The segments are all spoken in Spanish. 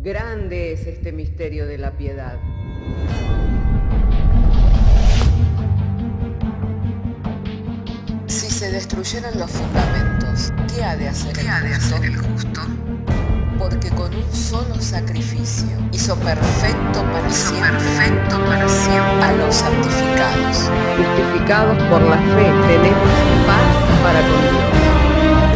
Grande es este misterio de la piedad. Si se destruyeran los fundamentos, ¿qué ha de hacer el justo? Porque con un solo sacrificio hizo perfecto para siempre a los santificados. Justificados por la fe, tenemos paz para con Dios.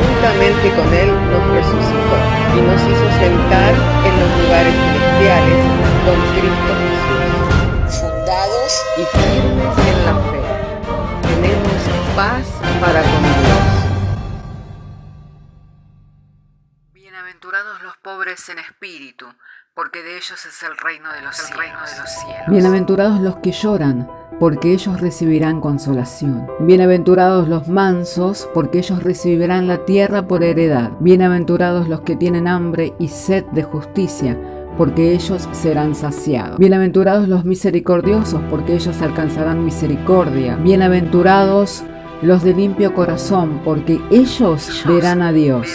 Juntamente con Él nos resucitó y nos hizo sentar en los lugares celestiales con Cristo Jesús. Fundados y firmes en la fe, tenemos paz para con Dios. Bienaventurados los pobres en espíritu, porque de ellos es el reino de los cielos. Bienaventurados los que lloran, porque ellos recibirán consolación. Bienaventurados los mansos, porque ellos recibirán la tierra por heredad. Bienaventurados los que tienen hambre y sed de justicia, porque ellos serán saciados. Bienaventurados los misericordiosos, porque ellos alcanzarán misericordia. Bienaventurados los de limpio corazón, porque ellos verán a Dios.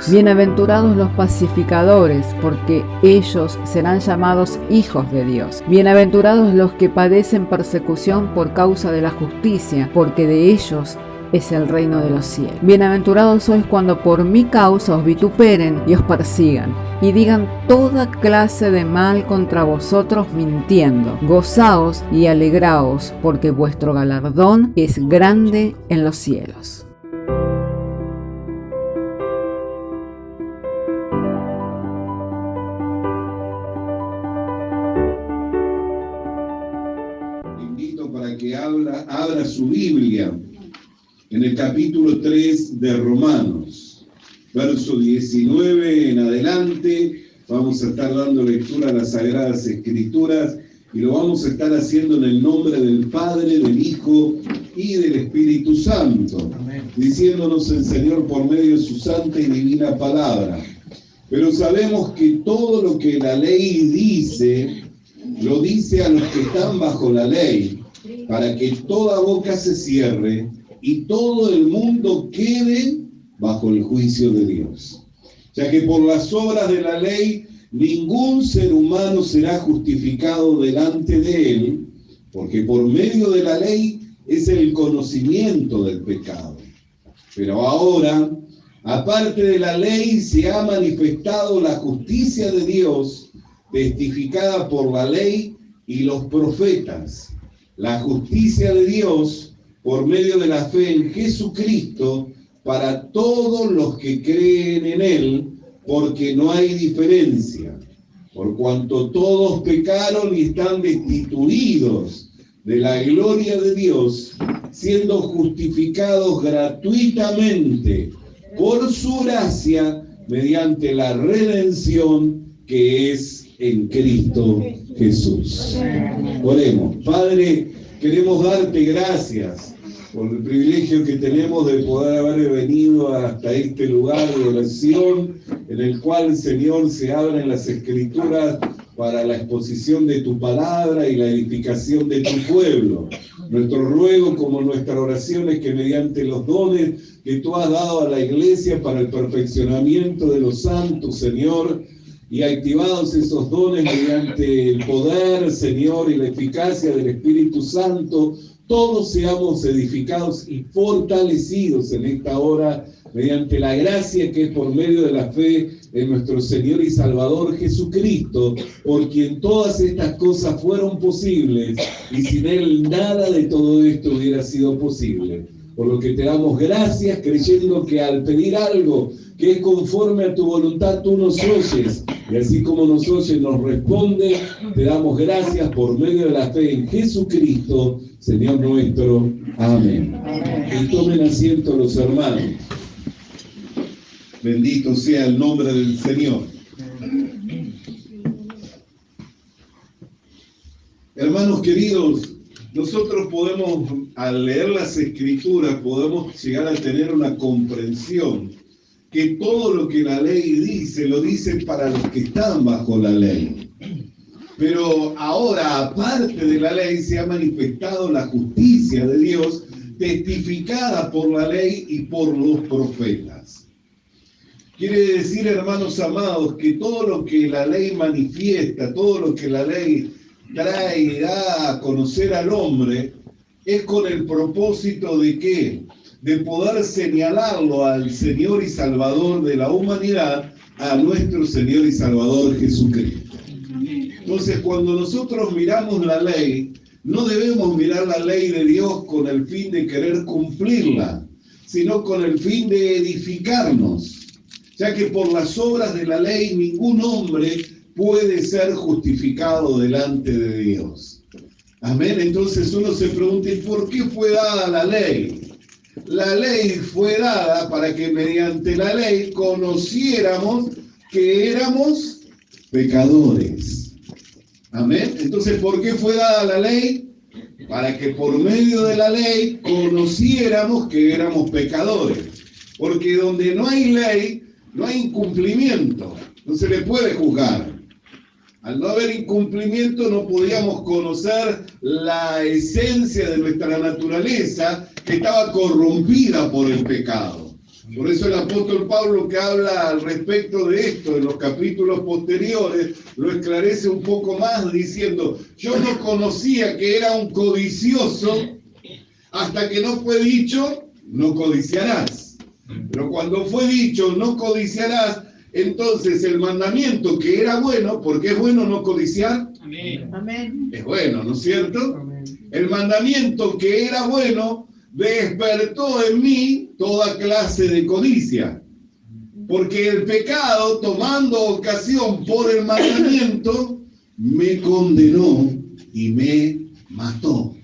Bienaventurados los pacificadores, porque ellos serán llamados hijos de Dios. Bienaventurados los que padecen persecución por causa de la justicia, porque de ellos es el reino de los cielos. Bienaventurados sois cuando por mi causa os vituperen y os persigan, y digan toda clase de mal contra vosotros mintiendo. Gozaos y alegraos, porque vuestro galardón es grande en los cielos. Te invito para que abra su Biblia en el capítulo 3 de Romanos, verso 19 en adelante. Vamos a estar dando lectura a las Sagradas Escrituras y lo vamos a estar haciendo en el nombre del Padre, del Hijo y del Espíritu Santo. Amén. Diciéndonos el Señor por medio de su santa y divina palabra. Pero sabemos que todo lo que la ley dice, lo dice a los que están bajo la ley, para que toda boca se cierre y todo el mundo quede bajo el juicio de Dios. Ya que por las obras de la ley ningún ser humano será justificado delante de él, porque por medio de la ley es el conocimiento del pecado. Pero ahora, aparte de la ley, se ha manifestado la justicia de Dios, testificada por la ley y los profetas. La justicia de Dios por medio de la fe en Jesucristo, para todos los que creen en Él, porque no hay diferencia, por cuanto todos pecaron y están destituidos de la gloria de Dios, siendo justificados gratuitamente por su gracia, mediante la redención que es en Cristo Jesús. Oremos. Padre, queremos darte gracias por el privilegio que tenemos de poder haber venido hasta este lugar de oración, en el cual, Señor, se abren las Escrituras para la exposición de tu palabra y la edificación de tu pueblo. Nuestro ruego, como nuestra oración, es que mediante los dones que tú has dado a la Iglesia para el perfeccionamiento de los santos, Señor, y activados esos dones mediante el poder, Señor, y la eficacia del Espíritu Santo, todos seamos edificados y fortalecidos en esta hora mediante la gracia que es por medio de la fe en nuestro Señor y Salvador Jesucristo, por quien todas estas cosas fueron posibles y sin Él nada de todo esto hubiera sido posible. Por lo que te damos gracias, creyendo que al pedir algo que es conforme a tu voluntad, tú nos oyes, y así como nos oyes, nos responde. Te damos gracias por medio de la fe en Jesucristo, Señor nuestro. Amén. Y tomen asiento los hermanos. Bendito sea el nombre del Señor. Hermanos queridos, nosotros podemos, al leer las Escrituras, podemos llegar a tener una comprensión que todo lo que la ley dice, lo dice para los que están bajo la ley. Pero ahora, aparte de la ley, se ha manifestado la justicia de Dios, testificada por la ley y por los profetas. Quiere decir, hermanos amados, que todo lo que la ley manifiesta, todo lo que la ley trae y da a conocer al hombre, es con el propósito de ¿qué? De poder señalarlo al Señor y Salvador de la humanidad, a nuestro Señor y Salvador Jesucristo. Entonces, cuando nosotros miramos la ley, no debemos mirar la ley de Dios con el fin de querer cumplirla, sino con el fin de edificarnos, ya que por las obras de la ley ningún hombre puede ser justificado delante de Dios. Amén. Entonces uno se pregunta, ¿y por qué fue dada la ley? La ley fue dada para que mediante la ley conociéramos que éramos pecadores. Amén. Entonces, ¿por qué fue dada la ley? Para que por medio de la ley conociéramos que éramos pecadores. Porque donde no hay ley, no hay incumplimiento, no se le puede juzgar. Al no haber incumplimiento no podíamos conocer la esencia de nuestra naturaleza que estaba corrompida por el pecado. Por eso el apóstol Pablo, que habla al respecto de esto en los capítulos posteriores, lo esclarece un poco más diciendo: yo no conocía que era un codicioso hasta que no fue dicho, no codiciarás. Pero cuando fue dicho, no codiciarás, entonces el mandamiento que era bueno, porque es bueno no codiciar, Amén. es bueno, ¿no es cierto? Amén. El mandamiento que era bueno despertó en mí toda clase de codicia, porque el pecado, tomando ocasión por el mandamiento, me condenó y me mató.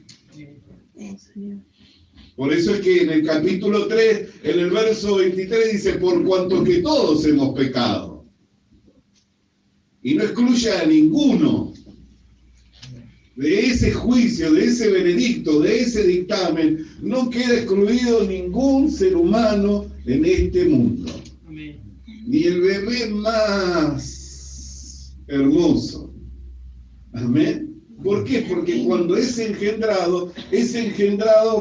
Por eso es que en el capítulo 3, en el verso 23 dice: por cuanto que todos hemos pecado. Y no excluye a ninguno de ese juicio, de ese veredicto, de ese dictamen. No queda excluido ningún ser humano en este mundo. Amén. Ni el bebé más hermoso. Amén. ¿Por qué? Porque cuando es engendrado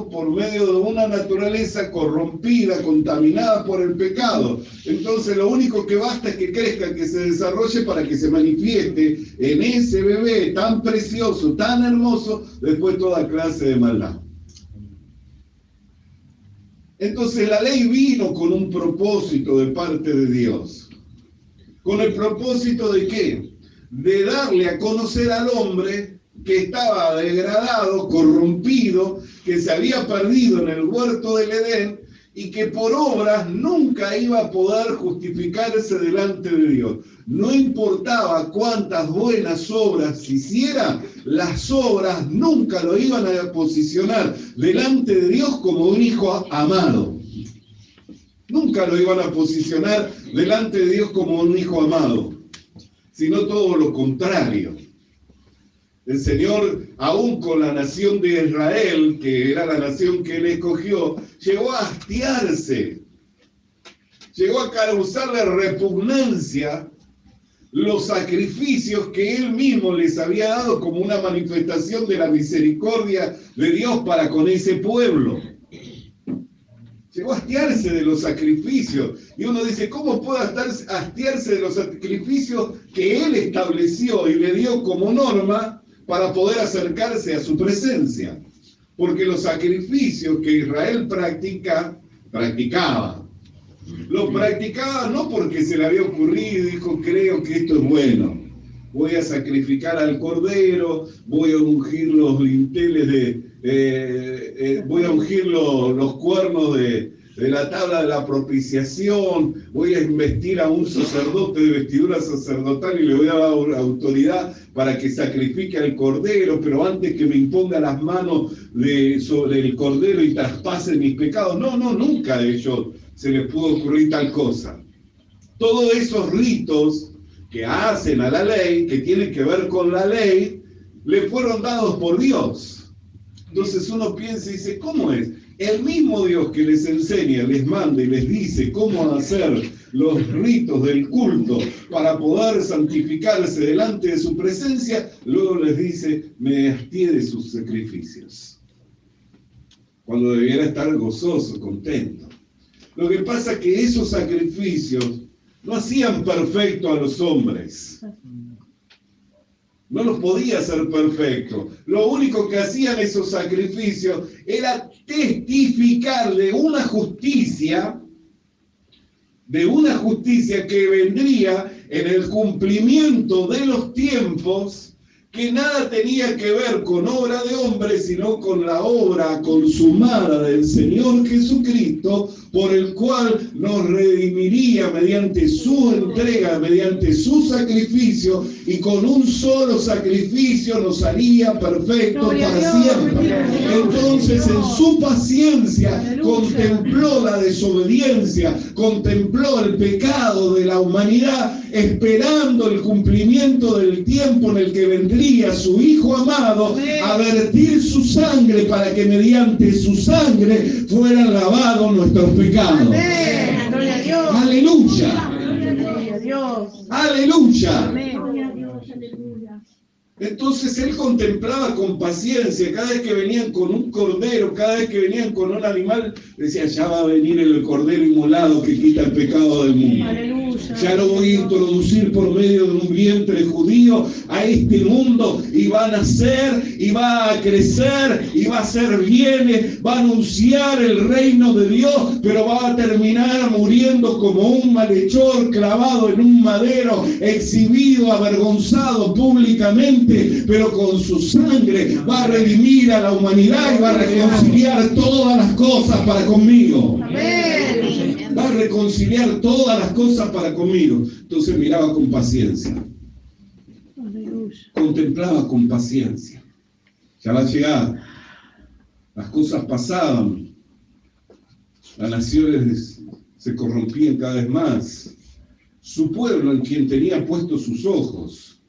por medio de una naturaleza corrompida, contaminada por el pecado. Entonces lo único que basta es que crezca, que se desarrolle para que se manifieste en ese bebé tan precioso, tan hermoso, después toda clase de maldad. Entonces la ley vino con un propósito de parte de Dios. ¿Con el propósito de qué? De darle a conocer al hombre que estaba degradado, corrompido, que se había perdido en el huerto del Edén y que por obras nunca iba a poder justificarse delante de Dios. No importaba cuántas buenas obras hiciera, las obras nunca lo iban a posicionar delante de Dios como un hijo amado. Nunca lo iban a posicionar delante de Dios como un hijo amado, sino todo lo contrario. El Señor, aún con la nación de Israel, que era la nación que Él escogió, llegó a hastiarse, llegó a causarle repugnancia los sacrificios que Él mismo les había dado como una manifestación de la misericordia de Dios para con ese pueblo. Llegó a hastiarse de los sacrificios. Y uno dice, ¿cómo puede hastiarse de los sacrificios que Él estableció y le dio como norma para poder acercarse a su presencia? Porque los sacrificios que Israel practicaba, lo practicaba no porque se le había ocurrido y dijo, creo que esto es bueno, voy a sacrificar al cordero, voy a ungir los linteles voy a ungir los cuernos de la tabla de la propiciación, voy a investir a un sacerdote de vestidura sacerdotal y le voy a dar autoridad para que sacrifique al cordero, pero antes que me imponga las manos sobre el cordero y traspase mis pecados. No, nunca a ellos se les pudo ocurrir tal cosa. Todos esos ritos que hacen a la ley, que tienen que ver con la ley, le fueron dados por Dios. Entonces uno piensa y dice, ¿cómo es? El mismo Dios que les enseña, les manda y les dice cómo hacer los ritos del culto para poder santificarse delante de su presencia, luego les dice, me hastié de sus sacrificios. Cuando debiera estar gozoso, contento. Lo que pasa es que esos sacrificios no hacían perfecto a los hombres. No los podía hacer perfecto. Lo único que hacían esos sacrificios era testificar de una justicia que vendría en el cumplimiento de los tiempos, que nada tenía que ver con obra de hombre, sino con la obra consumada del Señor Jesucristo, por el cual nos redimiría mediante su entrega, mediante su sacrificio, y con un solo sacrificio nos haría perfectos para siempre. Entonces, en su paciencia contempló la desobediencia, contempló el pecado de la humanidad, esperando el cumplimiento del tiempo en el que vendría su Hijo amado a vertir su sangre, para que mediante su sangre fueran lavados nuestros pecados. Amén. Gloria a Dios. Aleluya. Gloria a Dios. Aleluya. Amén. Entonces él contemplaba con paciencia cada vez que venían con un cordero, cada vez que venían con un animal, decía, ya va a venir el cordero inmolado que quita el pecado del mundo. Aleluya. Ya lo voy a introducir por medio de un vientre judío a este mundo, y va a nacer, y va a crecer, y va a hacer bienes, va a anunciar el reino de Dios, pero va a terminar muriendo como un malhechor clavado en un madero, exhibido, avergonzado públicamente, pero con su sangre va a redimir a la humanidad y va a reconciliar todas las cosas para conmigo. Amén. Va a reconciliar todas las cosas para conmigo. Entonces miraba con paciencia. Aleluya. Contemplaba con paciencia. Ya va a llegar. Las cosas pasaban. Las naciones se corrompían cada vez más. Su pueblo, en quien tenía puestos sus ojos.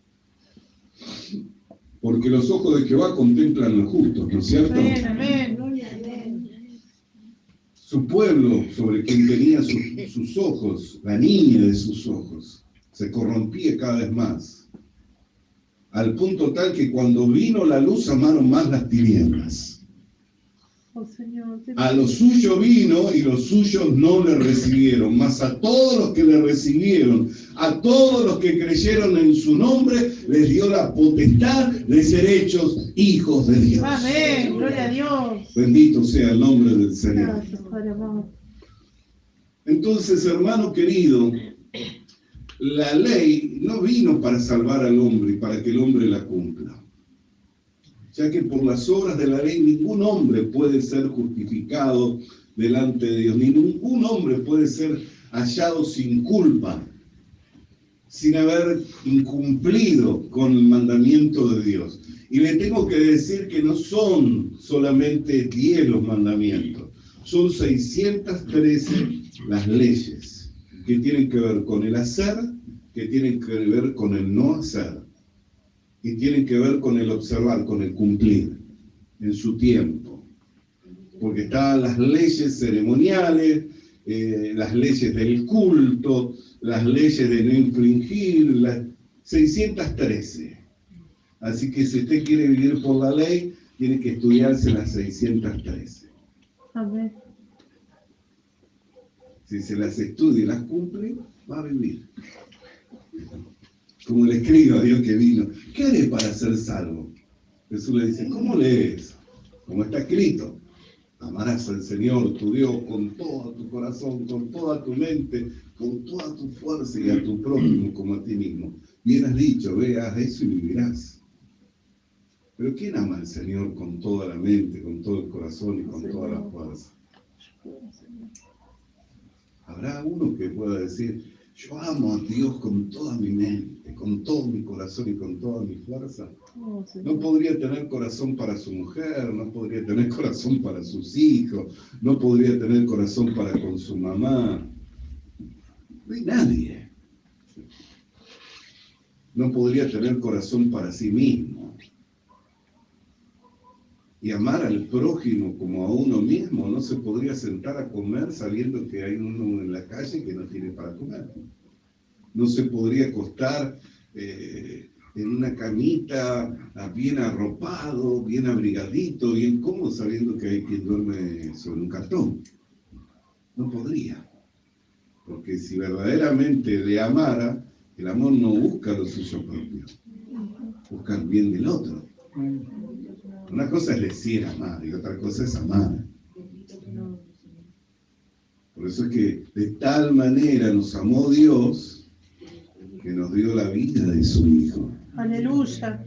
Porque los ojos de Jehová contemplan los justos, ¿no es cierto? Amén. Amén. Su pueblo, sobre quien tenía sus ojos, la niña de sus ojos, se corrompía cada vez más, al punto tal que cuando vino la luz amaron más las tinieblas. Oh, Señor. A lo suyo vino y los suyos no le recibieron, mas a todos los que le recibieron, a todos los que creyeron en su nombre, les dio la potestad de ser hechos hijos de Dios. Amén. Gloria a Dios. Bendito sea el nombre del Señor. Gracias, Padre amado. Entonces, hermano querido, la ley no vino para salvar al hombre y para que el hombre la cumpla, ya que por las obras de la ley ningún hombre puede ser justificado delante de Dios, ni ningún hombre puede ser hallado sin culpa, sin haber incumplido con el mandamiento de Dios. Y le tengo que decir que no son solamente 10 los mandamientos, son 613 las leyes que tienen que ver con el hacer, que tienen que ver con el no hacer, y tienen que ver con el observar, con el cumplir en su tiempo. Porque están las leyes ceremoniales, las leyes del culto, las leyes de no infringir, las 613. Así que si usted quiere vivir por la ley, tiene que estudiarse las 613. Amén. Si se las estudia y las cumple, va a vivir. Como le escribo a Dios que vino, ¿qué haré para ser salvo? Jesús le dice, ¿cómo lees? Como está escrito, amarás al Señor tu Dios con todo tu corazón, con toda tu mente, con toda tu fuerza, y a tu prójimo como a ti mismo. Bien has dicho, ve, haz eso y vivirás. Pero ¿quién ama al Señor con toda la mente, con todo el corazón y con toda la fuerza? Habrá uno que pueda decir, yo amo a Dios con toda mi mente, con todo mi corazón y con toda mi fuerza. No podría tener corazón para su mujer, no podría tener corazón para sus hijos, no podría tener corazón para con su mamá. No hay nadie. No podría tener corazón para sí mismo. Y amar al prójimo como a uno mismo, no se podría sentar a comer sabiendo que hay uno en la calle que no tiene para comer. No se podría acostar en una camita bien arropado, bien abrigadito, bien cómodo, sabiendo que hay quien duerme sobre un cartón. No podría. Porque si verdaderamente le amara, el amor no busca lo suyo propio, busca el bien del otro. Una cosa es decir amar y otra cosa es amar. Por eso es que de tal manera nos amó Dios que nos dio la vida de su Hijo. Aleluya.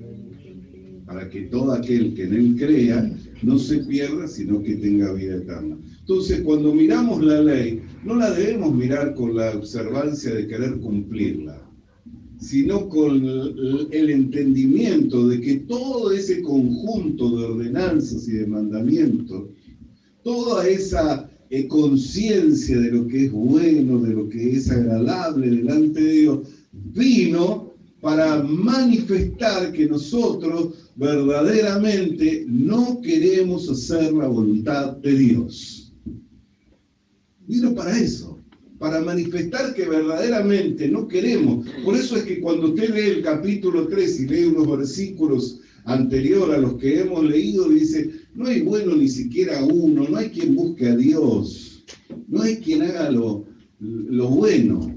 Para que todo aquel que en Él crea no se pierda, sino que tenga vida eterna. Entonces, cuando miramos la ley, no la debemos mirar con la observancia de querer cumplirla, sino con el entendimiento de que todo ese conjunto de ordenanzas y de mandamientos, toda esa conciencia de lo que es bueno, de lo que es agradable delante de Dios, vino para manifestar que nosotros verdaderamente no queremos hacer la voluntad de Dios. Vino para eso, para manifestar que verdaderamente no queremos. Por eso es que cuando usted lee el capítulo 3 y lee unos versículos anteriores a los que hemos leído, dice, no hay bueno ni siquiera uno, no hay quien busque a Dios, no hay quien haga lo bueno.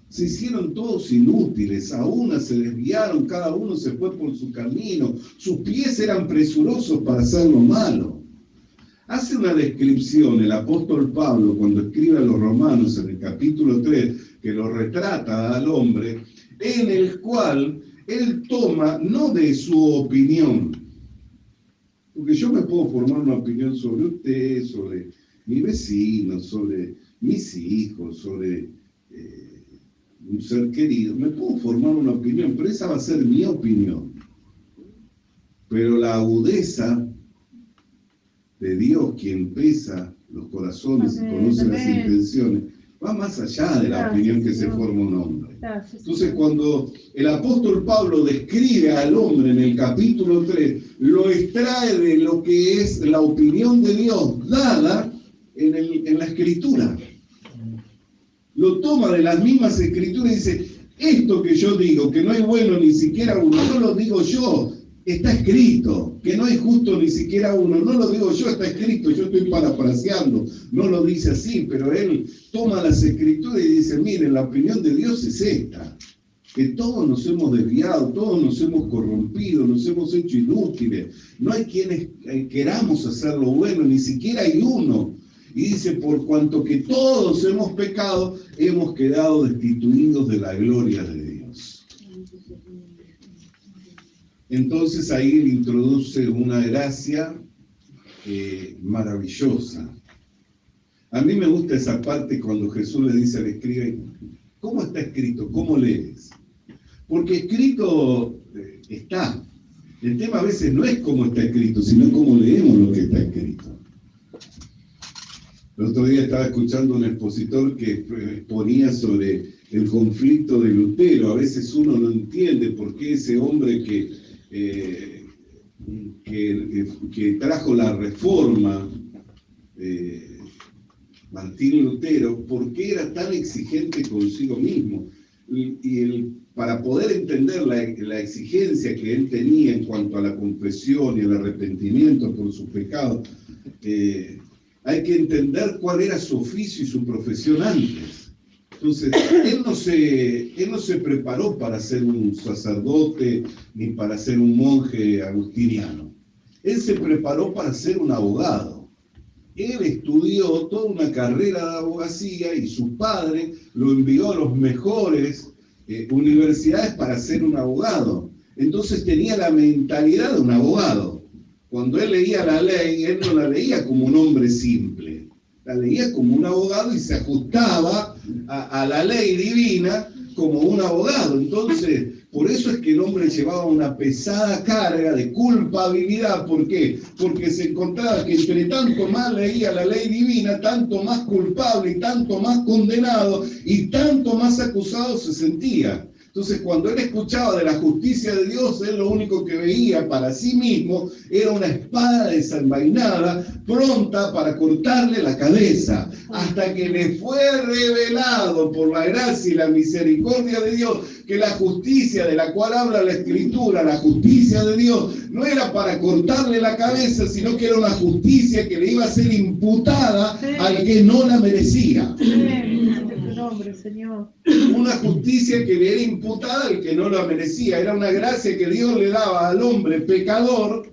Se hicieron todos inútiles, a una se desviaron, cada uno se fue por su camino, sus pies eran presurosos para hacer lo malo. Hace una descripción el apóstol Pablo cuando escribe a los Romanos en el capítulo 3, que lo retrata al hombre, en el cual él toma no de su opinión, porque yo me puedo formar una opinión sobre usted, sobre mi vecino, sobre mis hijos, sobre un ser querido, me puedo formar una opinión, pero esa va a ser mi opinión. Pero la agudeza de Dios, quien pesa los corazones y conoce las intenciones, va más allá de la opinión que se forma un hombre. Entonces, cuando el apóstol Pablo describe al hombre en el capítulo 3, lo extrae de lo que es la opinión de Dios dada en la Escritura. Lo toma de las mismas Escrituras y dice, esto que yo digo, que no hay bueno ni siquiera uno, no lo digo yo, está escrito. Que no hay justo ni siquiera uno, no lo digo yo, está escrito. Yo estoy parafraseando, no lo dice así, pero él toma las Escrituras y dice, miren, la opinión de Dios es esta, que todos nos hemos desviado, todos nos hemos corrompido, nos hemos hecho inútiles. No hay quienes queramos hacer lo bueno, ni siquiera hay uno. Y dice, por cuanto que todos hemos pecado, hemos quedado destituidos de la gloria de Dios. Entonces ahí él introduce una gracia maravillosa. A mí me gusta esa parte cuando Jesús le dice al escriba, ¿cómo está escrito? ¿Cómo lees? Porque escrito está. El tema a veces no es cómo está escrito, sino cómo leemos lo que está escrito. El otro día estaba escuchando a un expositor que exponía sobre el conflicto de Lutero. A veces uno no entiende por qué ese hombre que trajo la reforma, Martín Lutero, por qué era tan exigente consigo mismo. Para poder entender la exigencia que él tenía en cuanto a la confesión y el arrepentimiento por sus pecados, hay que entender cuál era su oficio y su profesión antes. Entonces, él no se preparó para ser un sacerdote ni para ser un monje agustiniano. Él se preparó para ser un abogado. Él estudió toda una carrera de abogacía y su padre lo envió a los mejores universidades para ser un abogado. Entonces tenía la mentalidad de un abogado. Cuando él leía la ley, él no la leía como un hombre simple, la leía como un abogado y se ajustaba a la ley divina como un abogado. Entonces, por eso es que el hombre llevaba una pesada carga de culpabilidad. ¿Por qué? Porque se encontraba que entre tanto más leía la ley divina, tanto más culpable y tanto más condenado y tanto más acusado se sentía. Entonces, cuando él escuchaba de la justicia de Dios, él lo único que veía para sí mismo era una espada desenvainada, pronta para cortarle la cabeza, hasta que le fue revelado por la gracia y la misericordia de Dios que la justicia de la cual habla la Escritura, la justicia de Dios, no era para cortarle la cabeza, sino que era una justicia que le iba a ser imputada al que no la merecía. nombre, Señor. Una justicia que le era imputada al que no la merecía. Era una gracia que Dios le daba al hombre pecador,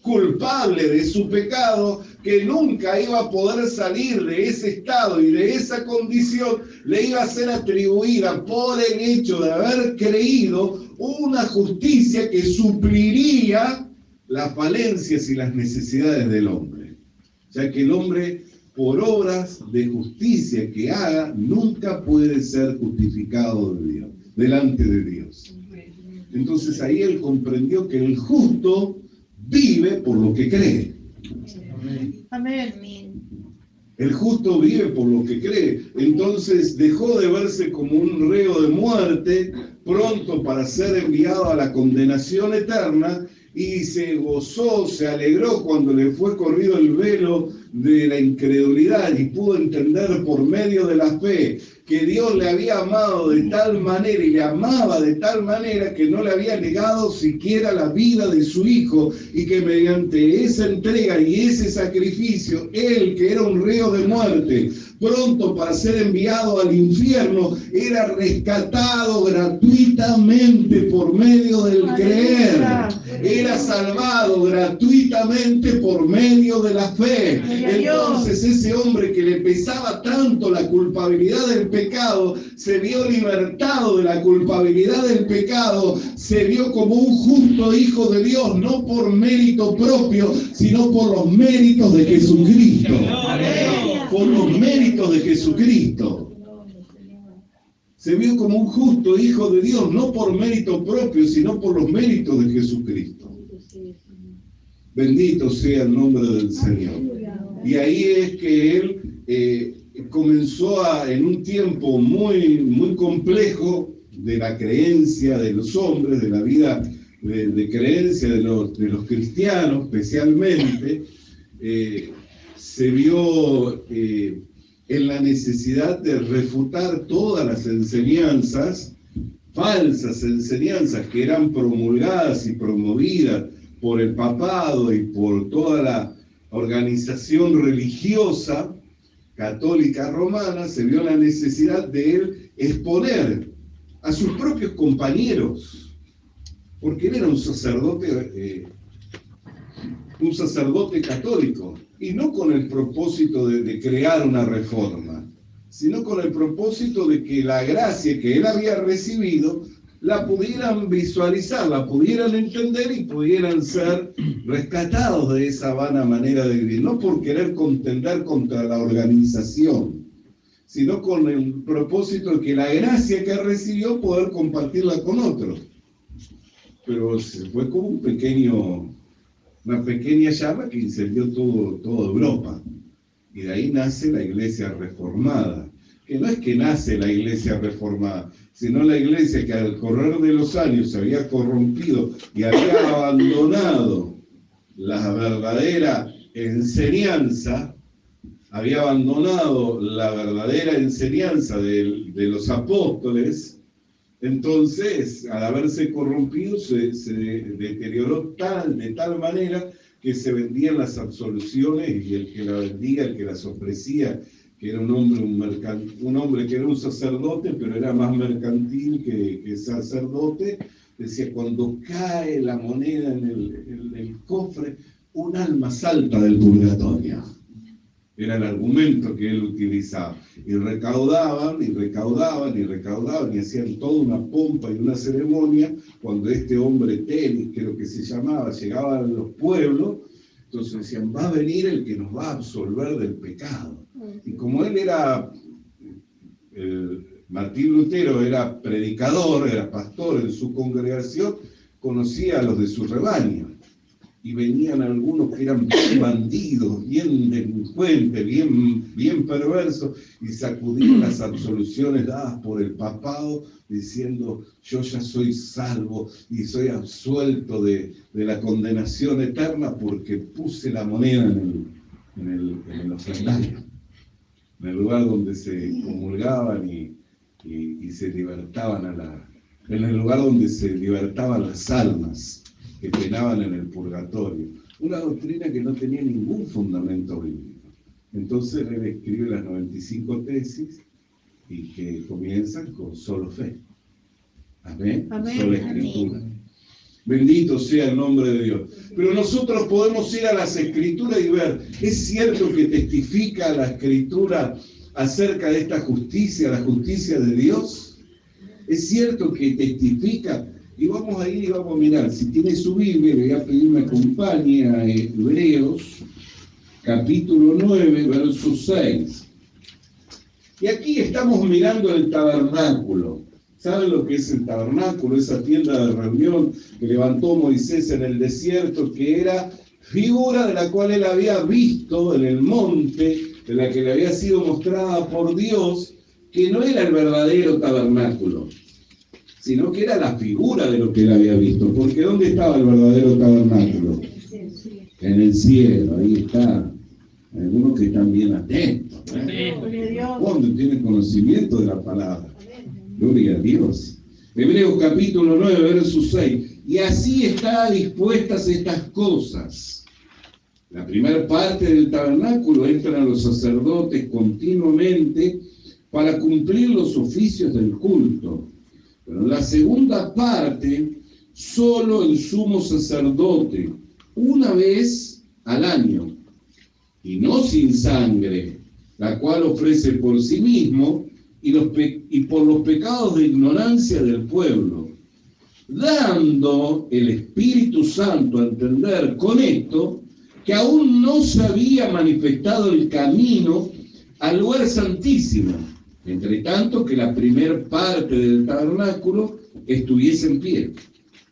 culpable de su pecado, que nunca iba a poder salir de ese estado y de esa condición. Le iba a ser atribuida por el hecho de haber creído una justicia que supliría las falencias y las necesidades del hombre, ya que el hombre, por obras de justicia que haga, nunca puede ser justificado de Dios, delante de Dios. Entonces ahí él comprendió que el justo vive por lo que cree. Amén. El justo vive por lo que cree. Entonces dejó de verse como un reo de muerte, pronto para ser enviado a la condenación eterna, y se gozó, se alegró cuando le fue corrido el velo de la incredulidad y pudo entender por medio de la fe que Dios le había amado de tal manera y le amaba de tal manera que no le había negado siquiera la vida de su hijo, y que mediante esa entrega y ese sacrificio, él, que era un reo de muerte, pronto para ser enviado al infierno, era rescatado gratuitamente por medio del creer. Era salvado gratuitamente por medio de la fe. Entonces ese hombre que le pesaba tanto la culpabilidad del pecado, se vio libertado de la culpabilidad del pecado, se vio como un justo hijo de Dios, no por mérito propio, sino por los méritos de Jesucristo. Por los méritos de Jesucristo. Se vio como un justo hijo de Dios, no por mérito propio, sino por los méritos de Jesucristo. Bendito sea el nombre del Señor. Y ahí es que él comenzó en un tiempo muy complejo de la creencia de los hombres, de la vida de creencia de los cristianos especialmente, se vio en la necesidad de refutar todas las enseñanzas, falsas enseñanzas que eran promulgadas y promovidas por el papado y por toda la organización religiosa católica romana. Se vio la necesidad de él exponer a sus propios compañeros, porque él era un sacerdote católico, y no con el propósito de crear una reforma, sino con el propósito de que la gracia que él había recibido la pudieran visualizar, la pudieran entender y pudieran ser rescatados de esa vana manera de vivir, no por querer contender contra la organización, sino con el propósito de que la gracia que recibió poder compartirla con otros. Pero se fue como una pequeña llama que incendió toda Europa. Y de ahí nace la Iglesia Reformada. Que no es que nace la Iglesia Reformada, sino la Iglesia que al correr de los años se había corrompido y había abandonado la verdadera enseñanza, había abandonado la verdadera enseñanza de los apóstoles. Entonces, al haberse corrompido, se deterioró de tal manera que se vendían las absoluciones, y el que la vendía, el que las ofrecía, que era un hombre que era un sacerdote, pero era más mercantil que sacerdote, decía: cuando cae la moneda en el cofre, un alma salta del purgatorio. Era el argumento que él utilizaba. Y recaudaban, y hacían toda una pompa y una ceremonia. Cuando este hombre Telis, creo que se llamaba, llegaba a los pueblos, entonces decían: va a venir el que nos va a absolver del pecado. Y como él era, Martín Lutero era predicador, era pastor en su congregación, conocía a los de su rebaño. Y venían algunos que eran bien bandidos, bien delincuentes, bien perversos, y sacudían las absoluciones dadas por el papado, diciendo: yo ya soy salvo y soy absuelto de la condenación eterna porque puse la moneda en el ofrendario, en el lugar donde se comulgaban y se libertaban en el lugar donde se libertaban las almas que penaban en el purgatorio. Una doctrina que no tenía ningún fundamento bíblico. Entonces él escribe las 95 tesis y que comienzan con solo fe. Amén. Amén. Sola escritura. Bendito sea el nombre de Dios. Pero nosotros podemos ir a las escrituras y ver, ¿es cierto que testifica la escritura acerca de esta justicia, la justicia de Dios? ¿Es cierto que testifica? Y vamos a ir y vamos a mirar. Si tiene su Biblia, le voy a pedir me acompañe a Hebreos, capítulo 9, verso 6. Y aquí estamos mirando el tabernáculo. ¿Saben lo que es el tabernáculo? Esa tienda de reunión que levantó Moisés en el desierto, que era figura de la cual él había visto en el monte, de la que le había sido mostrada por Dios, que no era el verdadero tabernáculo, sino que era la figura de lo que él había visto. Porque ¿dónde estaba el verdadero tabernáculo? En el cielo, ahí está. Hay algunos que están bien atentos, cuando tienen conocimiento de la palabra. Gloria a Dios. Hebreos capítulo 9, verso 6. Y así están dispuestas estas cosas. La primera parte del tabernáculo entran los sacerdotes continuamente para cumplir los oficios del culto. Pero en la segunda parte, solo el sumo sacerdote, una vez al año, y no sin sangre, la cual ofrece por sí mismo y por los pecados de ignorancia del pueblo, dando el Espíritu Santo a entender con esto que aún no se había manifestado el camino al lugar santísimo, entre tanto que la primera parte del tabernáculo estuviese en pie,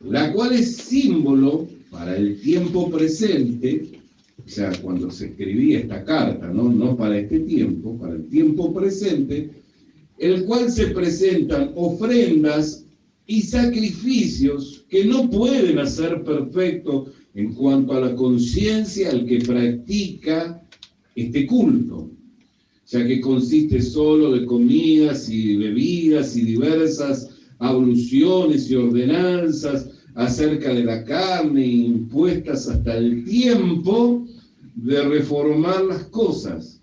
la cual es símbolo para el tiempo presente. O sea, cuando se escribía esta carta, no para este tiempo, para el tiempo presente, el cual se presentan ofrendas y sacrificios que no pueden hacer perfecto en cuanto a la conciencia al que practica este culto, ya que consiste solo de comidas y bebidas y diversas abluciones y ordenanzas acerca de la carne impuestas hasta el tiempo de reformar las cosas.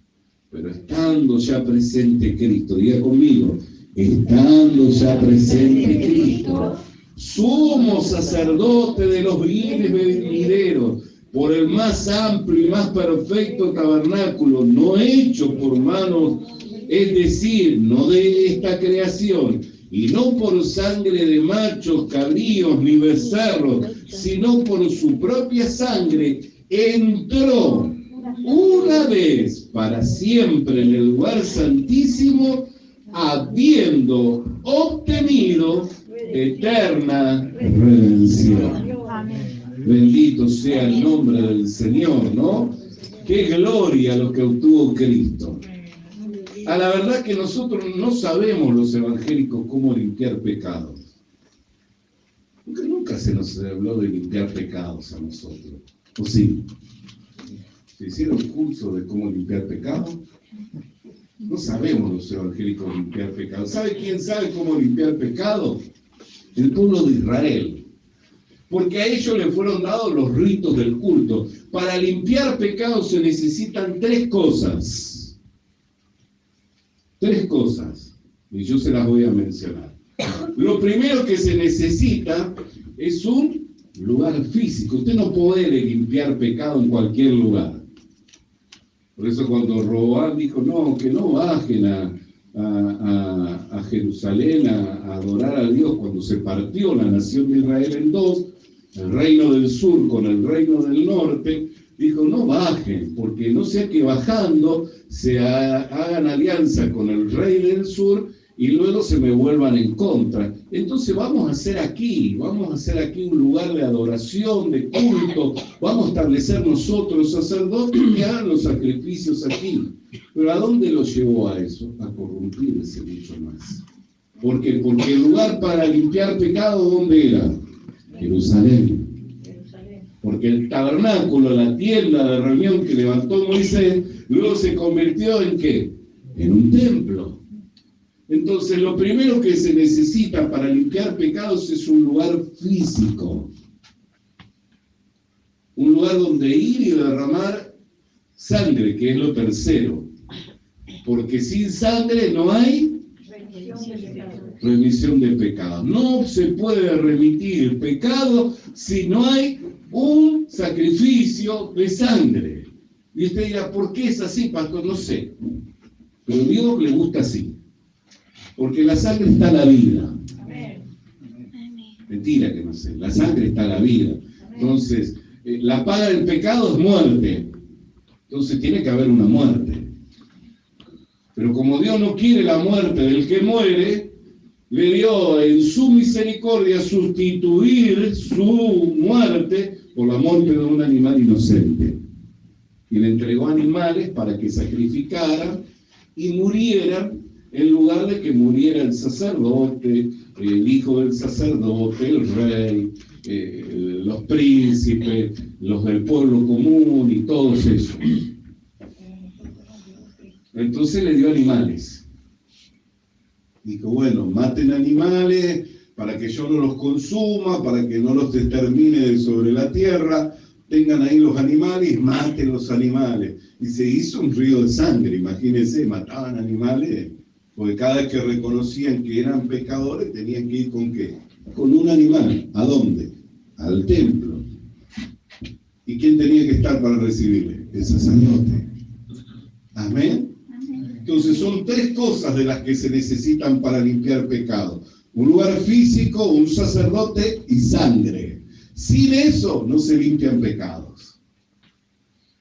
Pero estando ya presente Cristo, diga conmigo, estando ya presente Cristo, sumo sacerdote de los bienes venideros, por el más amplio y más perfecto tabernáculo, no hecho por manos, es decir, no de esta creación, y no por sangre de machos, cabríos ni becerros, sino por su propia sangre, entró una vez para siempre en el lugar santísimo, habiendo obtenido eterna redención. Bendito sea el nombre del Señor, ¿no? Qué gloria lo que obtuvo Cristo. A la verdad que nosotros no sabemos los evangélicos cómo limpiar pecados. Porque nunca se nos habló de limpiar pecados a nosotros. ¿O sí? ¿Se hicieron curso de cómo limpiar pecados? No sabemos los evangélicos limpiar pecados. ¿Sabe quién sabe cómo limpiar pecados? El pueblo de Israel. Porque a ellos le fueron dados los ritos del culto. Para limpiar pecados se necesitan tres cosas. Tres cosas. Y yo se las voy a mencionar. Lo primero que se necesita es un lugar físico. Usted no puede limpiar pecado en cualquier lugar. Por eso cuando Roboam dijo, no, que no bajen a Jerusalén a adorar a Dios, cuando se partió la nación de Israel en dos, el reino del sur con el reino del norte, dijo, no bajen, porque no sea que bajando se hagan alianza con el rey del sur y luego se me vuelvan en contra. Entonces vamos a hacer aquí un lugar de adoración, de culto, vamos a establecer nosotros sacerdotes que hagan los sacrificios aquí. Pero ¿a dónde los llevó a eso? A corrompirse mucho más. ¿Por qué? Porque el lugar para limpiar pecado, ¿dónde era? Jerusalén. Porque el tabernáculo, la tienda de reunión que levantó Moisés, luego se convirtió ¿en qué? En un templo. Entonces, lo primero que se necesita para limpiar pecados es un lugar físico. Un lugar donde ir y derramar sangre, que es lo tercero. Porque sin sangre no hay Remisión de pecado. No se puede remitir pecado si no hay un sacrificio de sangre. Y usted dirá, ¿por qué es así, pastor? No sé. Pero a Dios le gusta así. Porque la sangre está la vida. Mentira que no sé. La sangre está la vida. Entonces, la paga del pecado es muerte. Entonces tiene que haber una muerte. Pero como Dios no quiere la muerte del que muere, le dio en su misericordia sustituir su muerte por la muerte de un animal inocente. Y le entregó animales para que sacrificaran y murieran en lugar de que muriera el sacerdote, el hijo del sacerdote, el rey, los príncipes, los del pueblo común y todos esos. Entonces le dio animales. Dijo, bueno, maten animales para que yo no los consuma, para que no los extermine de sobre la tierra, tengan ahí los animales, maten los animales. Y se hizo un río de sangre, imagínense, mataban animales, porque cada vez que reconocían que eran pecadores, tenían que ir ¿con qué? Con un animal. ¿A dónde? Al templo. ¿Y quién tenía que estar para recibirle? El sacerdote. Amén. Entonces son tres cosas de las que se necesitan para limpiar pecado. Un lugar físico, un sacerdote y sangre. Sin eso no se limpian pecados.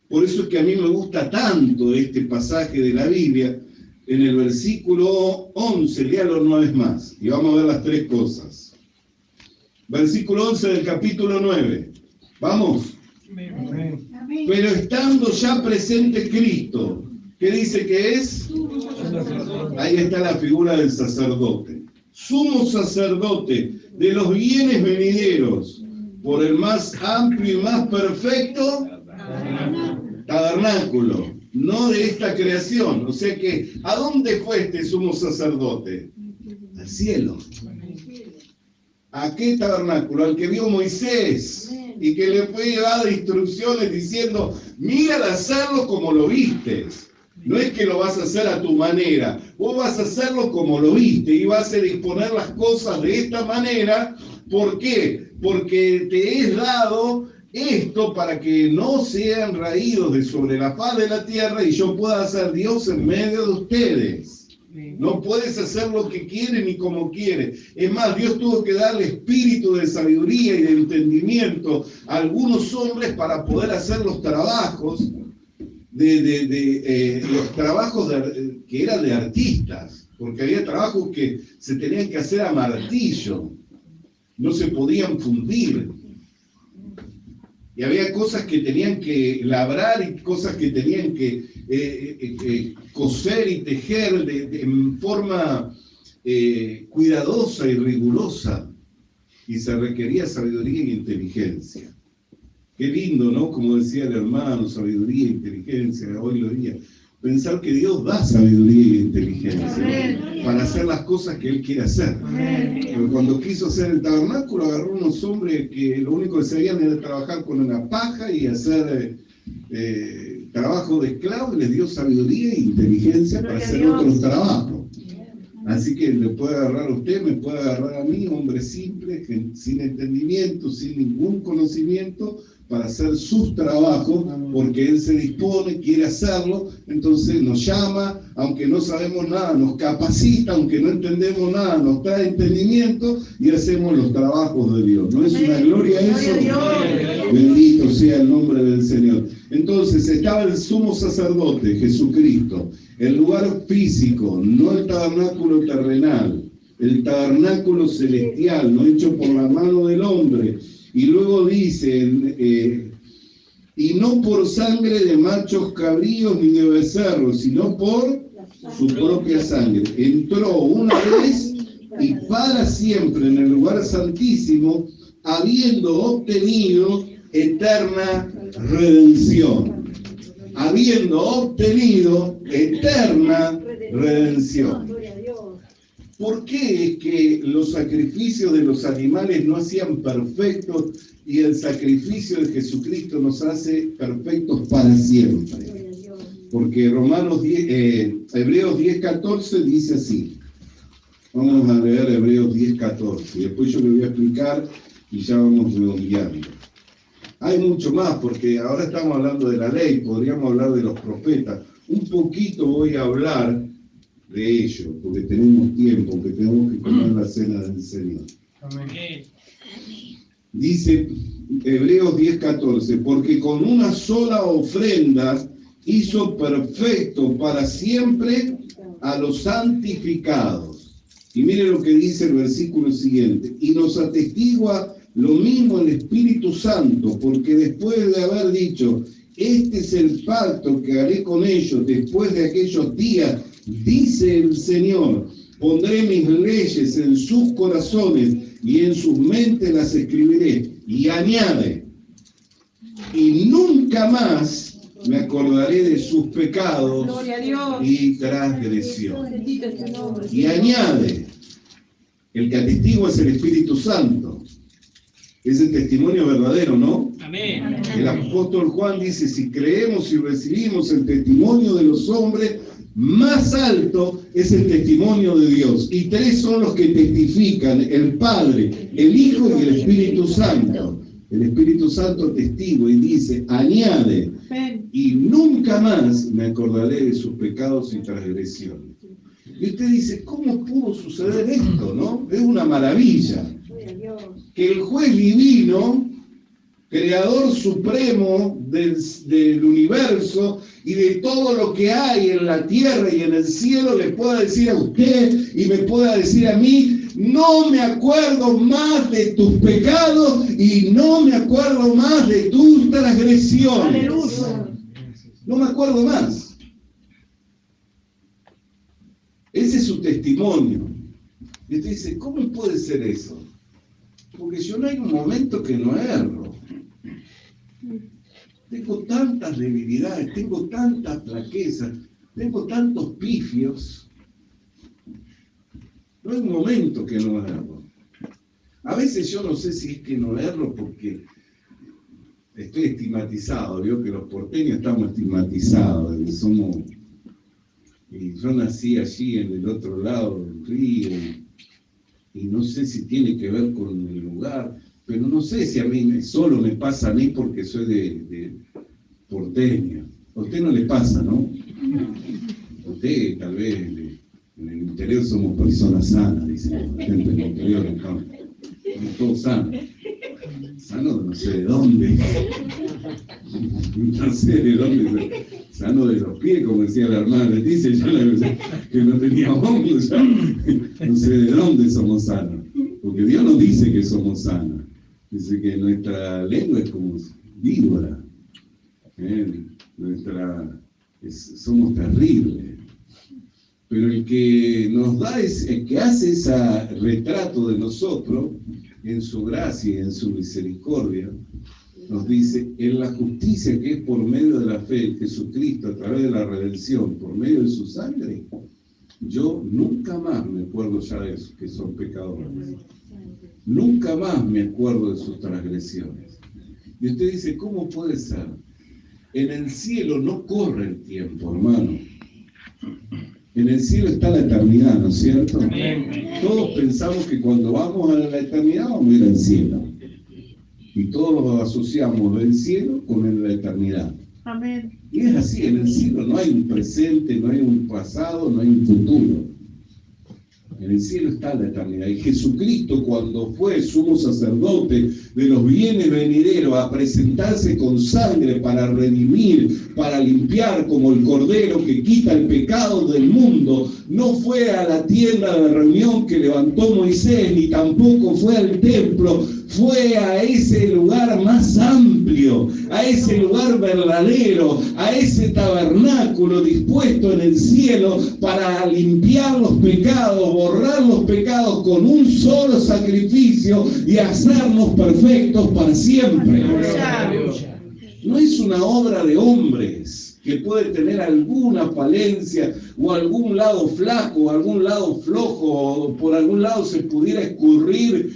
Por eso es que a mí me gusta tanto este pasaje de la Biblia. En el versículo 11, léalo una vez más, y vamos a ver las tres cosas. Versículo 11 del capítulo 9. ¿Vamos? Amén. Pero estando ya presente Cristo, ¿qué dice que es? Ahí está la figura del sacerdote. Sumo sacerdote de los bienes venideros, por el más amplio y más perfecto tabernáculo, no de esta creación. O sea que, ¿a dónde fue este sumo sacerdote? Al cielo. ¿A qué tabernáculo? Al que vio Moisés y que le fue dado instrucciones diciendo, mira de hacerlo como lo vistes. No es que lo vas a hacer a tu manera, vos vas a hacerlo como lo viste y vas a disponer las cosas de esta manera. ¿Por qué? Porque te es dado esto para que no sean raídos de sobre la faz de la tierra y yo pueda ser Dios en medio de ustedes. No puedes hacer lo que quiere ni como quiere. Es más, Dios tuvo que darle espíritu de sabiduría y de entendimiento a algunos hombres para poder hacer los trabajos los trabajos que eran de artistas, porque había trabajos que se tenían que hacer a martillo, no se podían fundir. Y había cosas que tenían que labrar y cosas que tenían que coser y tejer en forma cuidadosa y rigurosa. Y se requería sabiduría y inteligencia. Qué lindo, ¿no? Como decía el hermano, sabiduría e inteligencia, hoy lo diría. Pensar que Dios da sabiduría y inteligencia, ¿no? Para hacer las cosas que Él quiere hacer. Pero cuando quiso hacer el tabernáculo, agarró unos hombres que lo único que sabían era trabajar con una paja y hacer trabajo de esclavo, y les dio sabiduría e inteligencia para hacer otros trabajos. Así que le puede agarrar a usted, me puede agarrar a mí, hombre simple, sin entendimiento, sin ningún conocimiento, para hacer sus trabajos, porque Él se dispone, quiere hacerlo, entonces nos llama, aunque no sabemos nada, nos capacita, aunque no entendemos nada, nos trae entendimiento y hacemos los trabajos de Dios. ¿No es una gloria eso? Bendito sea el nombre del Señor. Entonces estaba el sumo sacerdote, Jesucristo, el lugar físico, no el tabernáculo terrenal, el celestial, no hecho por la mano del hombre. Y luego dice, y no por sangre de machos cabríos ni de becerros, sino por su propia sangre. Entró una vez y para siempre en el lugar santísimo, habiendo obtenido eterna redención. Habiendo obtenido eterna redención. ¿Por qué es que los sacrificios de los animales no hacían perfectos y el sacrificio de Jesucristo nos hace perfectos para siempre? Porque Hebreos 10:14 dice así: Vamos a leer Hebreos 10:14. Y después yo le voy a explicar y ya vamos redondeando. Hay mucho más, porque ahora estamos hablando de la ley, podríamos hablar de los profetas. Un poquito voy a hablar de ello, porque tenemos tiempo, porque tenemos que comer la cena del Señor. Amén. Dice Hebreos 10:14, porque con una sola ofrenda hizo perfecto para siempre a los santificados. Y mire lo que dice el versículo siguiente, y nos atestigua lo mismo el Espíritu Santo, porque después de haber dicho, este es el pacto que haré con ellos después de aquellos días, dice el Señor, pondré mis leyes en sus corazones y en sus mentes las escribiré. Y añade, y nunca más me acordaré de sus pecados y transgresiones. Y añade, el que atestigua es el Espíritu Santo. Es el testimonio verdadero, ¿no? Amén. El apóstol Juan dice, si creemos y recibimos el testimonio de los hombres, más alto es el testimonio de Dios. Y tres son los que testifican, el Padre, el Hijo y el Espíritu Santo. El Espíritu Santo testigo y dice, añade, y nunca más me acordaré de sus pecados y transgresiones. Y usted dice, ¿cómo pudo suceder esto, no? Es una maravilla. Que el juez divino, creador supremo del universo y de todo lo que hay en la tierra y en el cielo, le pueda decir a usted y me pueda decir a mí, no me acuerdo más de tus pecados y no me acuerdo más de tus transgresiones. ¡Aleluya! No me acuerdo más. Ese es su testimonio. Y usted dice, ¿cómo puede ser eso? Porque yo no hay un momento que no erro. Tengo tantas debilidades, tengo tantas flaquezas, tengo tantos pifios. No hay un momento que no erro. A veces yo no sé si es que no erro porque estoy estigmatizado. Veo que los porteños estamos estigmatizados, y yo nací allí en el otro lado del río. Y no sé si tiene que ver con el lugar, pero no sé si a mí solo me pasa a mí porque soy de porteño. A usted no le pasa, ¿no? A usted tal vez en el interior somos personas sanas, dicen la gente en el interior del campo. Somos todos sanos. Sanos no sé de dónde. No sé de dónde. Sano de los pies, como decía la hermana Leticia, que no tenía hongos, no sé de dónde somos sanos, porque Dios nos dice que somos sanos, dice que nuestra lengua es como víbora, somos terribles, pero el que nos da, el que hace ese retrato de nosotros, en su gracia y en su misericordia, nos dice, en la justicia que es por medio de la fe en Jesucristo, a través de la redención, por medio de su sangre, yo nunca más me acuerdo ya de eso, que son pecadores. Nunca más me acuerdo de sus transgresiones. Y usted dice, ¿cómo puede ser? En el cielo no corre el tiempo, hermano. En el cielo está la eternidad, ¿no es cierto? Todos pensamos que cuando vamos a la eternidad vamos a ir al cielo. Y todos lo asociamos del cielo con la eternidad. Amén. Y es así, en el cielo no hay un presente, no hay un pasado, no hay un futuro. En el cielo está la eternidad. Y Jesucristo, cuando fue sumo sacerdote de los bienes venideros a presentarse con sangre para redimir, para limpiar como el cordero que quita el pecado del mundo, no fue a la tienda de reunión que levantó Moisés, ni tampoco fue al templo, fue a ese lugar más amplio, a ese lugar verdadero, a ese tabernáculo dispuesto en el cielo para limpiar los pecados, borrar los pecados con un solo sacrificio y hacernos perfectos para siempre. No es una obra de hombres que puede tener alguna falencia o algún lado flaco o algún lado flojo o por algún lado se pudiera escurrir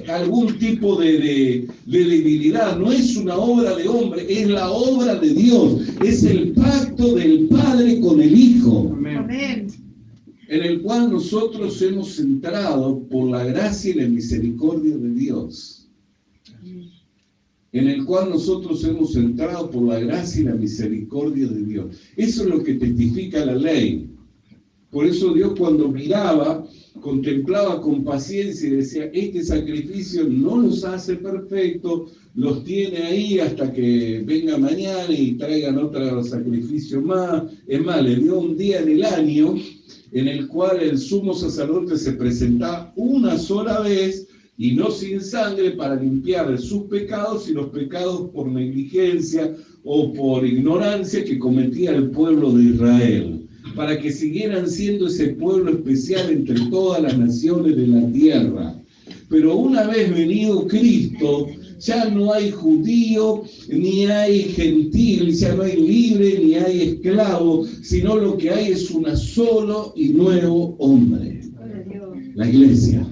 algún tipo de debilidad. No es una obra de hombre, es la obra de Dios, es el pacto del Padre con el Hijo. Amén. en el cual nosotros hemos entrado por la gracia y la misericordia de Dios. En el cual nosotros hemos entrado por la gracia y la misericordia de Dios. Eso es lo que testifica la ley. Por eso Dios, cuando miraba, contemplaba con paciencia y decía, este sacrificio no los hace perfectos, los tiene ahí hasta que venga mañana y traigan otro sacrificio más. Es más, le dio un día en el año en el cual el sumo sacerdote se presentaba una sola vez y no sin sangre, para limpiar sus pecados y los pecados por negligencia o por ignorancia que cometía el pueblo de Israel, para que siguieran siendo ese pueblo especial entre todas las naciones de la tierra. Pero una vez venido Cristo, ya no hay judío, ni hay gentil, ya no hay libre, ni hay esclavo, sino lo que hay es un solo y nuevo hombre, la iglesia.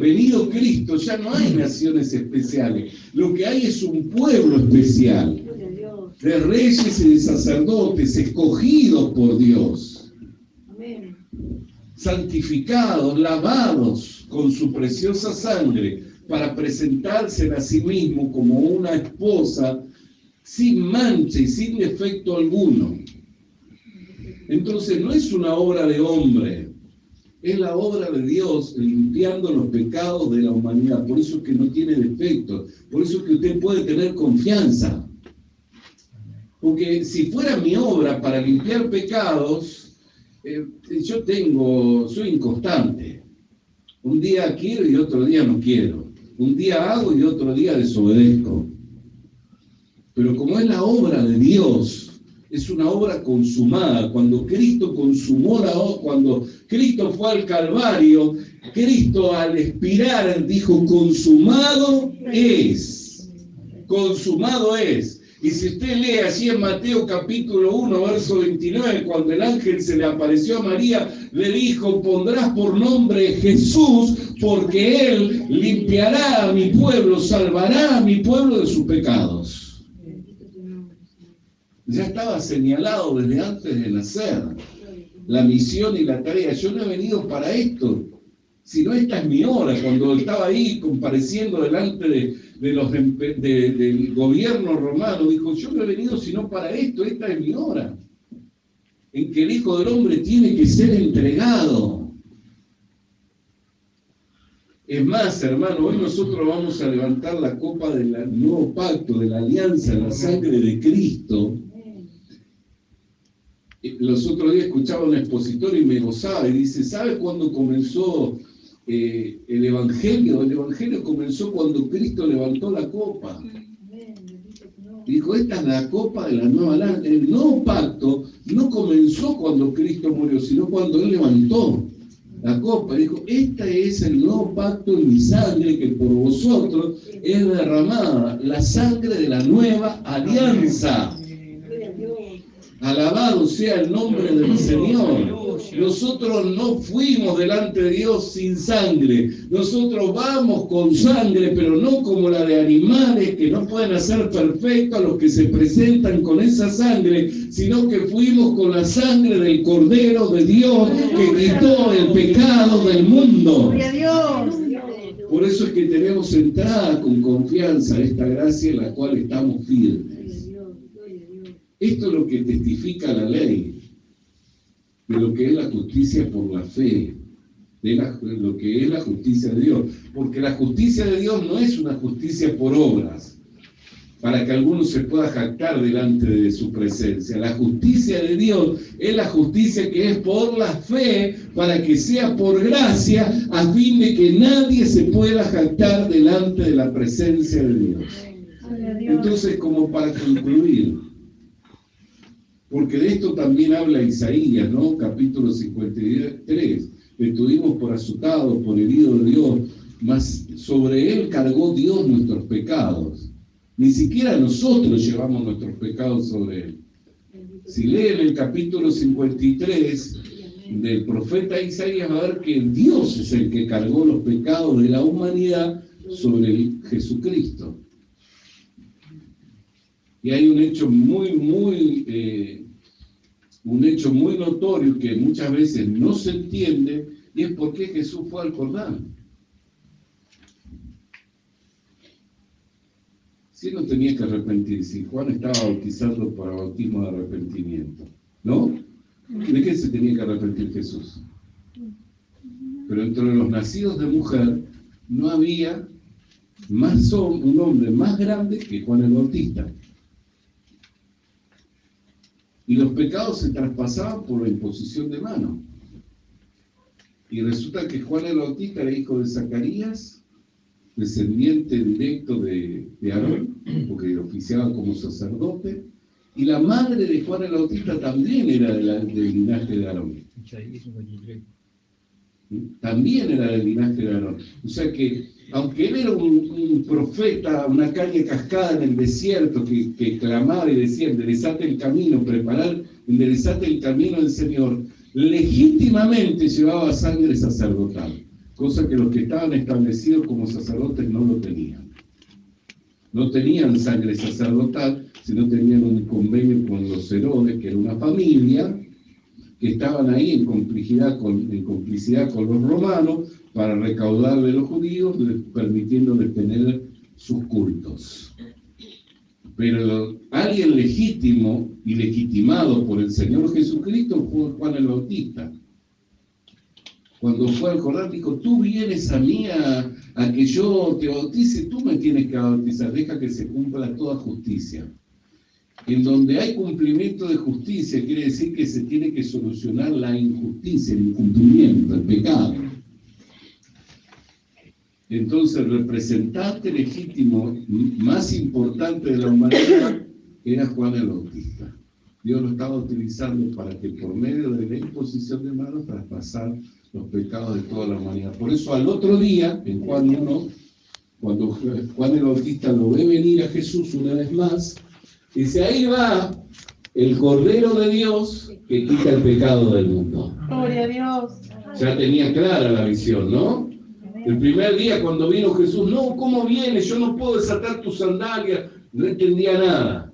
Venido Cristo, ya no hay naciones especiales, lo que hay es un pueblo especial, de reyes y de sacerdotes, escogidos por Dios, santificados, lavados con su preciosa sangre, para presentarse a sí mismo como una esposa sin mancha y sin defecto alguno. Entonces no es una obra de hombre, es la obra de Dios limpiando los pecados de la humanidad. Por eso es que no tiene defecto, por eso es que usted puede tener confianza. Porque si fuera mi obra para limpiar pecados, soy inconstante. Un día quiero y otro día no quiero. Un día hago y otro día desobedezco. Pero como es la obra de Dios, es una obra consumada. Cuando Cristo consumó cuando Cristo fue al Calvario, Cristo al expirar dijo, consumado es. Consumado es. Y si usted lee allí en Mateo capítulo 1, verso 29, cuando el ángel se le apareció a María, le dijo, pondrás por nombre Jesús, porque él limpiará a mi pueblo, salvará a mi pueblo de sus pecados. Ya estaba señalado desde antes de nacer la misión y la tarea. Yo no he venido para esto, sino esta es mi hora. Cuando estaba ahí compareciendo delante del gobierno romano, dijo, yo no he venido sino para esto, esta es mi hora, en que el Hijo del Hombre tiene que ser entregado. Es más, hermano, hoy nosotros vamos a levantar la copa del nuevo pacto, de la alianza, la sangre de Cristo. Los otros días escuchaba a un expositor y me gozaba y dice, ¿sabe cuándo comenzó el Evangelio? El Evangelio comenzó cuando Cristo levantó la copa. Dijo, esta es la copa de la nueva alianza. El nuevo pacto no comenzó cuando Cristo murió, sino cuando Él levantó la copa. Dijo, este es el nuevo pacto en mi sangre, que por vosotros es derramada, la sangre de la nueva alianza. Alabado sea el nombre del Señor. Nosotros no fuimos delante de Dios sin sangre. Nosotros vamos con sangre, pero no como la de animales que no pueden hacer perfecto a los que se presentan con esa sangre, sino que fuimos con la sangre del Cordero de Dios que quitó el pecado del mundo. Por eso es que tenemos entrada con confianza a esta gracia en la cual estamos firmes. Esto es lo que testifica la ley, de lo que es la justicia por la fe, de lo que es la justicia de Dios. Porque la justicia de Dios no es una justicia por obras, para que alguno se pueda jactar delante de su presencia. La justicia de Dios es la justicia que es por la fe, para que sea por gracia, a fin de que nadie se pueda jactar delante de la presencia de Dios. Entonces, como para concluir, porque de esto también habla Isaías, ¿no? Capítulo 53. Le tuvimos por azotado, por herido de Dios, mas sobre él cargó Dios nuestros pecados. Ni siquiera nosotros llevamos nuestros pecados sobre él. Si leen el capítulo 53 del profeta Isaías, va a ver que Dios es el que cargó los pecados de la humanidad sobre Jesucristo. Y hay un hecho muy un hecho muy notorio que muchas veces no se entiende, y es por qué Jesús fue al Jordán. Si no tenía que arrepentirse, Juan estaba bautizando para bautismo de arrepentimiento, ¿no? ¿De qué se tenía que arrepentir Jesús? Pero entre los nacidos de mujer no había un hombre más grande que Juan el Bautista. Y los pecados se traspasaban por la imposición de mano. Y resulta que Juan el Bautista era hijo de Zacarías, descendiente directo de Aarón, porque oficiaba como sacerdote, y la madre de Juan el Bautista también era del linaje de Aarón. También era del linaje de Aarón. O sea que, aunque él era un profeta, una caña cascada en el desierto que clamaba y decía, enderezate el camino, enderezate el camino del Señor, legítimamente llevaba sangre sacerdotal, cosa que los que estaban establecidos como sacerdotes no lo tenían. No tenían sangre sacerdotal, sino tenían un convenio con los Herodes, que era una familia, que estaban ahí en complicidad con los romanos para recaudar de los judíos, permitiéndoles tener sus cultos. Pero alguien legítimo y legitimado por el Señor Jesucristo fue Juan el Bautista. Cuando fue al Jordán dijo, tú vienes a mí a que yo te bautice, tú me tienes que bautizar, deja que se cumpla toda justicia. En donde hay cumplimiento de justicia, quiere decir que se tiene que solucionar la injusticia, el incumplimiento, el pecado. Entonces, el representante legítimo más importante de la humanidad era Juan el Bautista. Dios lo estaba utilizando para que por medio de la imposición de manos traspasar los pecados de toda la humanidad. Por eso al otro día, en Juan 1, cuando Juan el Bautista lo ve venir a Jesús una vez más, dice, ahí va el Cordero de Dios que quita el pecado del mundo. Gloria a Dios. Ya tenía clara la visión, ¿no? El primer día cuando vino Jesús, no, ¿cómo vienes? Yo no puedo desatar tus sandalias. No entendía nada.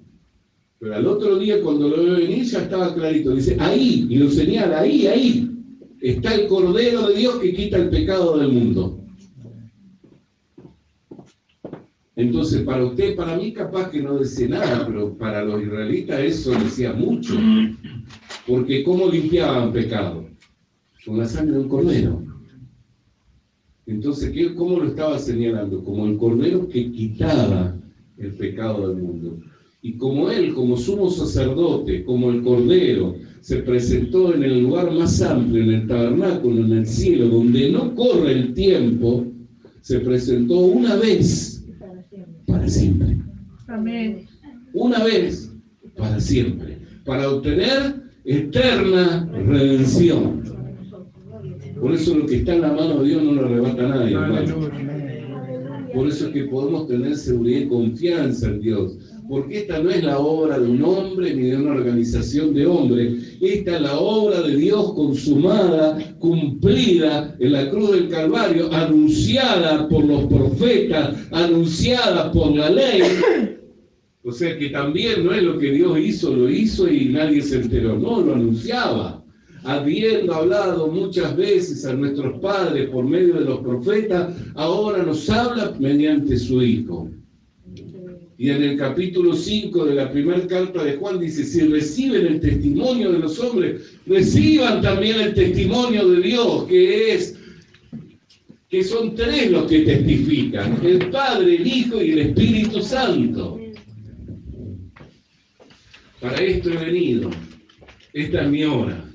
Pero al otro día cuando lo ve venir ya estaba clarito. Dice, ahí, y lo señala, ahí, está el Cordero de Dios que quita el pecado del mundo. Entonces, para usted, para mí capaz que no dice nada, pero para los israelitas eso decía mucho. Porque ¿cómo limpiaban pecado? Con la sangre de un cordero. Entonces, ¿cómo lo estaba señalando? Como el cordero que quitaba el pecado del mundo. Y como él, como sumo sacerdote, como el cordero, se presentó en el lugar más amplio, en el tabernáculo, en el cielo, donde no corre el tiempo, se presentó una vez para siempre. Amén. Una vez para siempre. Para obtener eterna redención. Por eso lo que está en la mano de Dios no lo arrebata nadie, hermano. Por eso es que podemos tener seguridad y confianza en Dios. Porque esta no es la obra de un hombre ni de una organización de hombres. Esta es la obra de Dios consumada, cumplida en la cruz del Calvario, anunciada por los profetas, anunciada por la ley. O sea que también no es lo que Dios hizo, lo hizo y nadie se enteró. No, lo anunciaba. Habiendo hablado muchas veces a nuestros padres por medio de los profetas, ahora nos habla mediante su Hijo. Y en el capítulo 5 de la primera carta de Juan dice, si reciben el testimonio de los hombres, reciban también el testimonio de Dios, que son tres los que testifican, el Padre, el Hijo y el Espíritu Santo. Para esto he venido, esta es mi hora,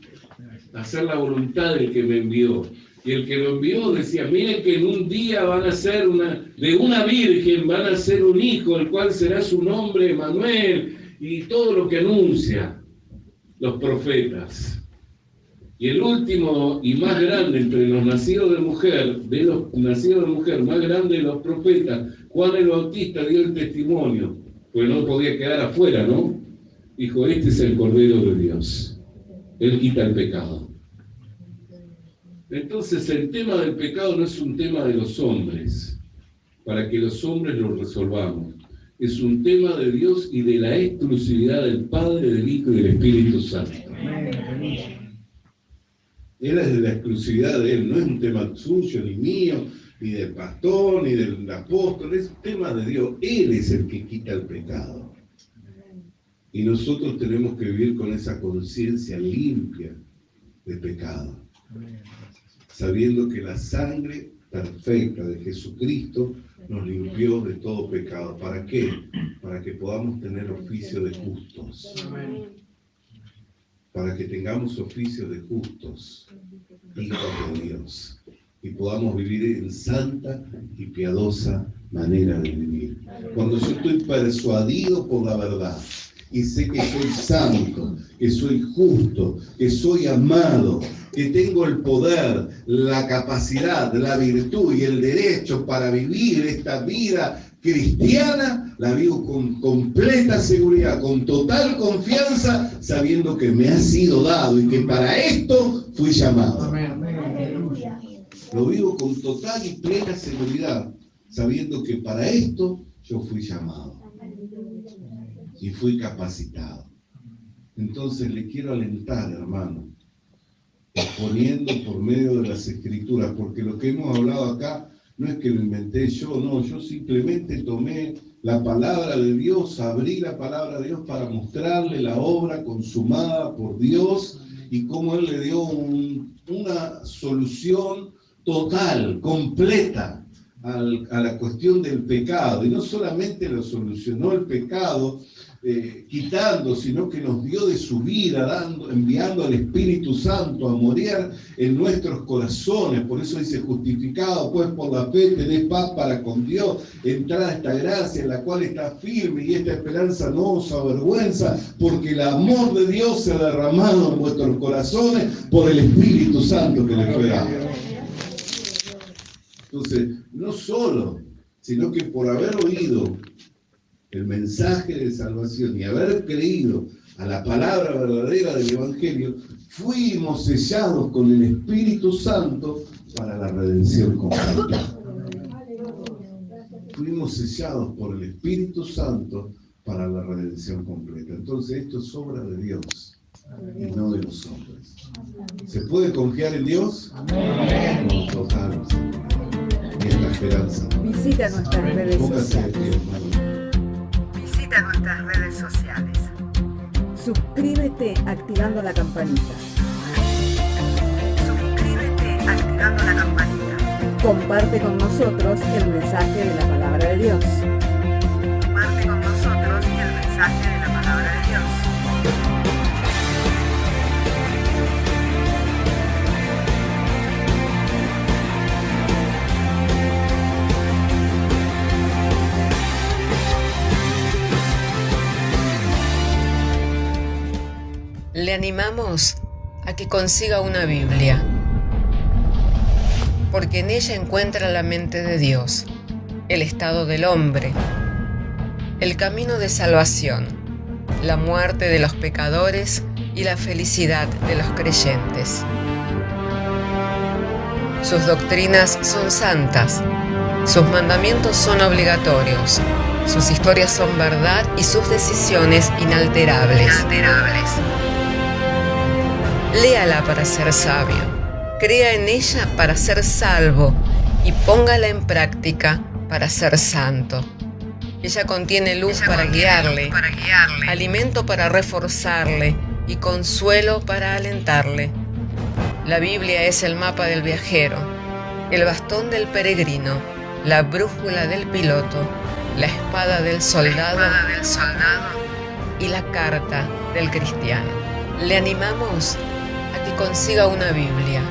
hacer la voluntad del que me envió. Y el que lo envió decía, miren que en un día van a ser de una virgen, van a ser un hijo, el cual será su nombre Emmanuel, y todo lo que anuncia los profetas. Y el último y más grande entre los nacidos de mujer, más grande de los profetas, Juan el Bautista dio el testimonio, pues no podía quedar afuera, ¿no? Dijo, este es el Cordero de Dios, Él quita el pecado. Entonces el tema del pecado no es un tema de los hombres, para que los hombres lo resolvamos. es un tema de Dios y de la exclusividad del Padre, del Hijo y del Espíritu Santo. Era de la exclusividad de Él, no es un tema suyo, ni mío, ni del pastor, ni del apóstol, es un tema de Dios. Él es el que quita el pecado. Y nosotros tenemos que vivir con esa conciencia limpia de pecado, sabiendo que la sangre perfecta de Jesucristo nos limpió de todo pecado. ¿Para qué? Para que podamos tener oficio de justos. Para que tengamos oficio de justos, hijos de Dios, y podamos vivir en santa y piadosa manera de vivir. Cuando yo estoy persuadido por la verdad, y sé que soy santo, que soy justo, que soy amado, que tengo el poder, la capacidad, la virtud y el derecho para vivir esta vida cristiana, la vivo con completa seguridad, con total confianza, sabiendo que me ha sido dado y que para esto fui llamado. Lo vivo con total y plena seguridad, sabiendo que para esto yo fui llamado y fui capacitado. Entonces le quiero alentar, hermano, exponiendo por medio de las Escrituras, porque lo que hemos hablado acá no es que lo inventé yo, no, yo simplemente tomé la palabra de Dios, abrí la palabra de Dios para mostrarle la obra consumada por Dios y cómo Él le dio una solución total, completa a la cuestión del pecado. Y no solamente lo solucionó el pecado, quitando, sino que nos dio de su vida, enviando al Espíritu Santo a morir en nuestros corazones. Por eso dice: justificado pues por la fe, tenés paz para con Dios, entrad a esta gracia en la cual está firme, y esta esperanza no os avergüenza, porque el amor de Dios se ha derramado en vuestros corazones por el Espíritu Santo que le fue dado. Entonces, no solo, sino que por haber oído el mensaje de salvación y haber creído a la palabra verdadera del Evangelio, fuimos sellados con el Espíritu Santo para la redención completa. Fuimos sellados por el Espíritu Santo para la redención completa. Entonces esto es obra de Dios y no de los hombres. ¿Se puede confiar en Dios? Amén. Con total y esta esperanza. Visita nuestras redes sociales. Visita nuestras redes sociales. Suscríbete activando la campanita. Suscríbete activando la campanita. Comparte con nosotros el mensaje de la palabra de Dios. Comparte con nosotros el mensaje de la palabra de Dios. Le animamos a que consiga una Biblia, porque en ella encuentra la mente de Dios, el estado del hombre, el camino de salvación, la muerte de los pecadores y la felicidad de los creyentes. Sus doctrinas son santas, sus mandamientos son obligatorios, sus historias son verdad y sus decisiones inalterables. Léala para ser sabio, crea en ella para ser salvo y póngala en práctica para ser santo. Ella contiene luz para guiarle, alimento para reforzarle y consuelo para alentarle. La Biblia es el mapa del viajero, el bastón del peregrino, la brújula del piloto, la espada del soldado y la carta del cristiano. Le animamos a que consiga una Biblia,